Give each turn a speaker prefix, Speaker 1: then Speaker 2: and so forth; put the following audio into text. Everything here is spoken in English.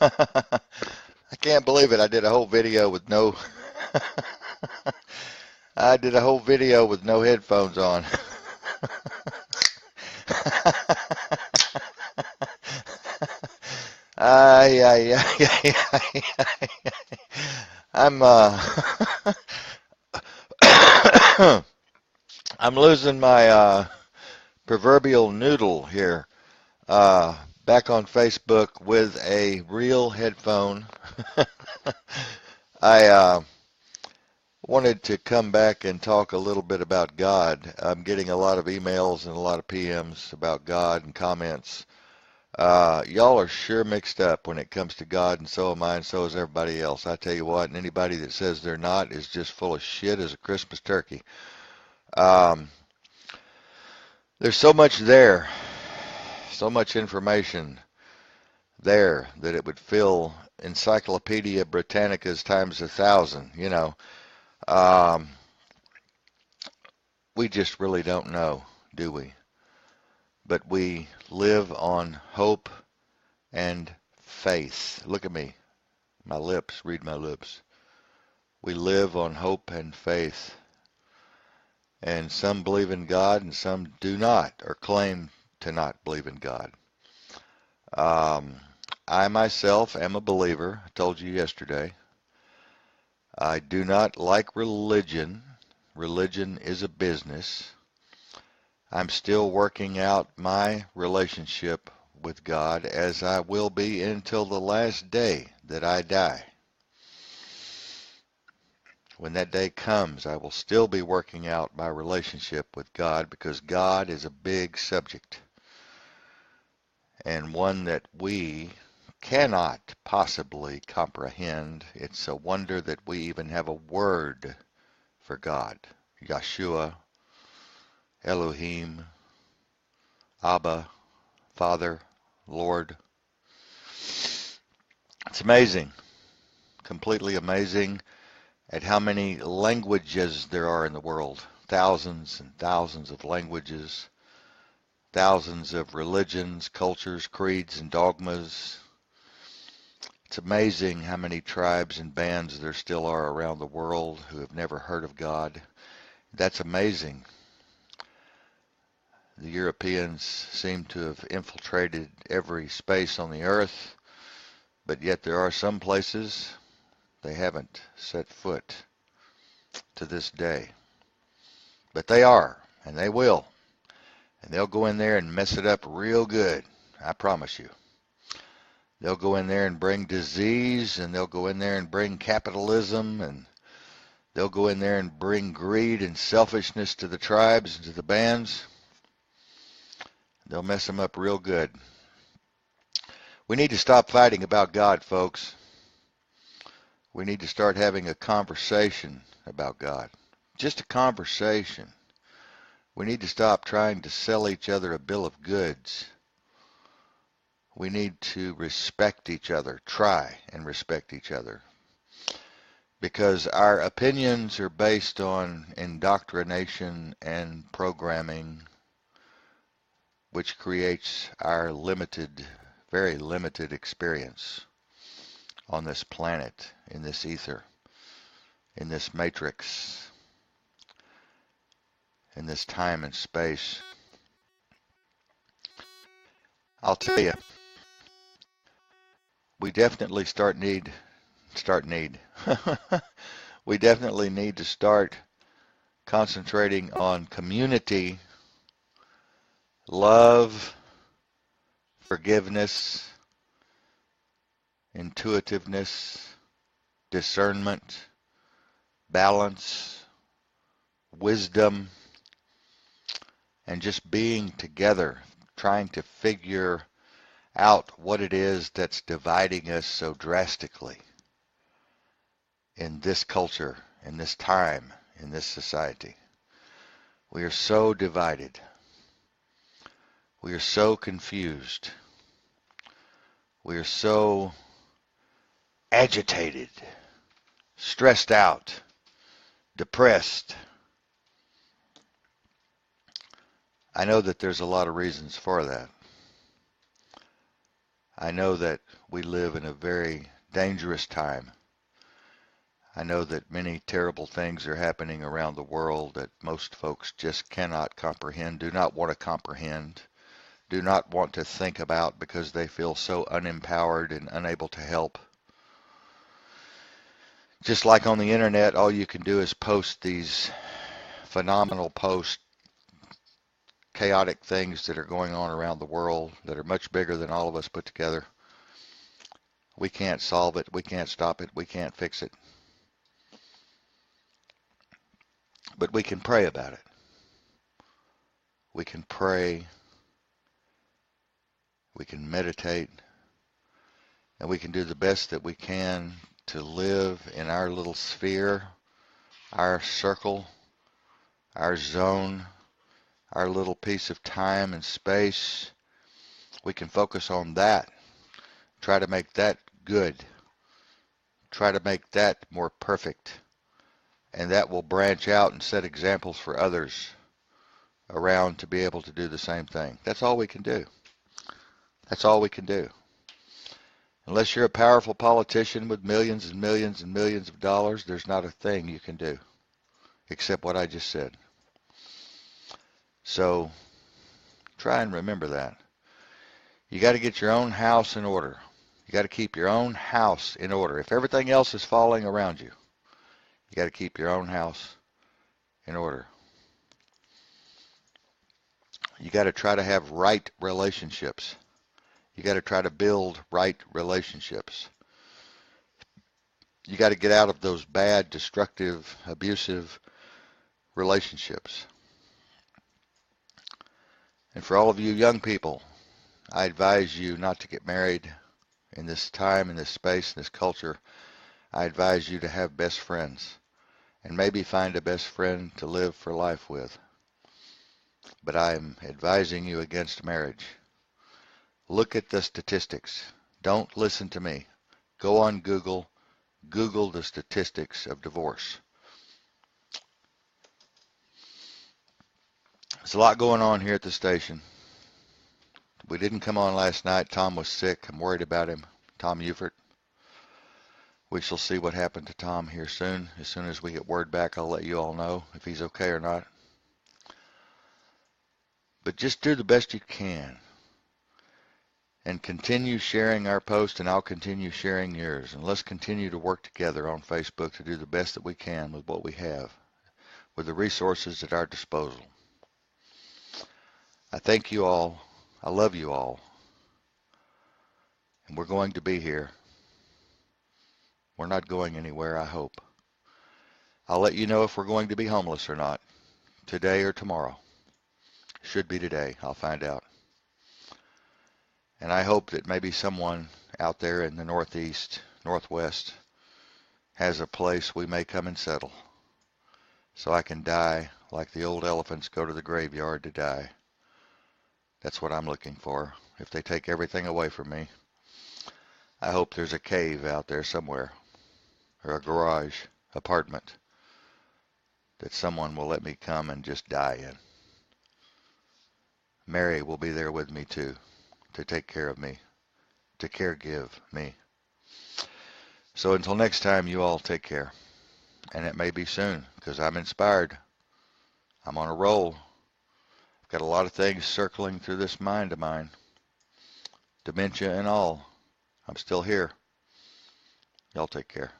Speaker 1: I can't believe it. I did a whole video with no I did a whole video with no headphones on. Ay, ay, ay, ay, ay, ay. I'm I'm losing my proverbial noodle here. Back on Facebook with a real headphone. I wanted to come back and talk a little bit about God. I'm getting a lot of emails and a lot of PMs about God and comments. Y'all are sure mixed up when it comes to God, and so am I, and so is everybody else. I tell you what, and anybody that says they're not is just full of shit as a Christmas turkey. Um, there's so much there, so much information there that it would fill Encyclopedia Britannica's times 1,000. Um, we just really don't know, do we? But we live on hope and faith. Look at me, my lips, read my lips. We live on hope and faith. And some believe in God and some do not, or claim to not believe in God. Um, I myself am a believer. I told you yesterday. I do not like religion. Religion is a business. I'm still working out my relationship with God, as I will be until the last day that I die. When that day comes, I will still be working out my relationship with God, because God is a big subject and one that we cannot possibly comprehend. It's a wonder that we even have a word for God. Yeshua, Elohim, Abba, Father, Lord. It's amazing, completely amazing at how many languages there are in the world. Thousands and thousands of languages, thousands of religions, cultures, creeds, and dogmas. It's amazing how many tribes and bands there still are around the world who have never heard of God. That's amazing. The Europeans seem to have infiltrated every space on the earth, but yet there are some places they haven't set foot to this day. But they are, and they will. And they'll go in there and mess it up real good. I promise you. They'll go in there and bring disease, and they'll go in there and bring capitalism, and they'll go in there and bring greed and selfishness to the tribes and to the bands. They'll mess them up real good. We need to stop fighting about God, folks. We need to start having a conversation about God. Just a conversation. We need to stop trying to sell each other a bill of goods. We need to respect each other, try and respect each other, because our opinions are based on indoctrination and programming, which creates our limited, very limited experience on this planet, in this ether, in this matrix, in this time and space. I'll tell you, we definitely need. We definitely need to start concentrating on community, love, forgiveness, intuitiveness, discernment, balance, wisdom, and just being together, trying to figure out what it is that's dividing us so drastically in this culture, in this time, in this society. We are so divided. We are so confused. We are so agitated, stressed out, depressed. I know that there's a lot of reasons for that. I know that we live in a very dangerous time. I know that many terrible things are happening around the world that most folks just cannot comprehend, do not want to comprehend, do not want to think about because they feel so unempowered and unable to help. Just like on the internet, all you can do is post these phenomenal posts, chaotic things that are going on around the world that are much bigger than all of us put together. We can't solve it. We can't stop it. We can't fix it. But we can pray about it. We can pray. We can meditate. And we can do the best that we can to live in our little sphere, our circle, our zone, our little piece of time and space. We can focus on that. Try to make that good. Try to make that more perfect. And that will branch out and set examples for others around to be able to do the same thing. That's all we can do. That's all we can do. Unless you're a powerful politician with millions and millions and millions of dollars, there's not a thing you can do except what I just said. So try and remember that. You got to get your own house in order. You got to keep your own house in order. If everything else is falling around you, you got to keep your own house in order. You got to try to have right relationships. You got to try to build right relationships. You got to get out of those bad, destructive, abusive relationships. And for all of you young people, I advise you not to get married in this time, in this space, in this culture. I advise you to have best friends and maybe find a best friend to live for life with. But I'm advising you against marriage. Look at the statistics. Don't listen to me. Go on Google. Google the statistics of divorce. There's a lot going on here at the station. We didn't come on last night. Tom was sick. I'm worried about him. Tom Ufert. We shall see what happened to Tom here soon. As soon as we get word back, I'll let you all know if he's okay or not. But just do the best you can. And continue sharing our post, and I'll continue sharing yours. And let's continue to work together on Facebook to do the best that we can with what we have, with the resources at our disposal. I thank you all. I love you all. And we're going to be here. We're not going anywhere, I hope. I'll let you know if we're going to be homeless or not, today or tomorrow. Should be today. I'll find out. And I hope that maybe someone out there in the Northeast, Northwest, has a place we may come and settle, so I can die like the old elephants go to the graveyard to die. That's what I'm looking for. If they take everything away from me, I hope there's a cave out there somewhere, or a garage apartment that someone will let me come and just die in. Mary will be there with me too, to take care of me, to caregive me. So until next time, you all take care. And it may be soon, because I'm inspired. I'm on a roll. I've got a lot of things circling through this mind of mine. Dementia and all. I'm still here. Y'all take care.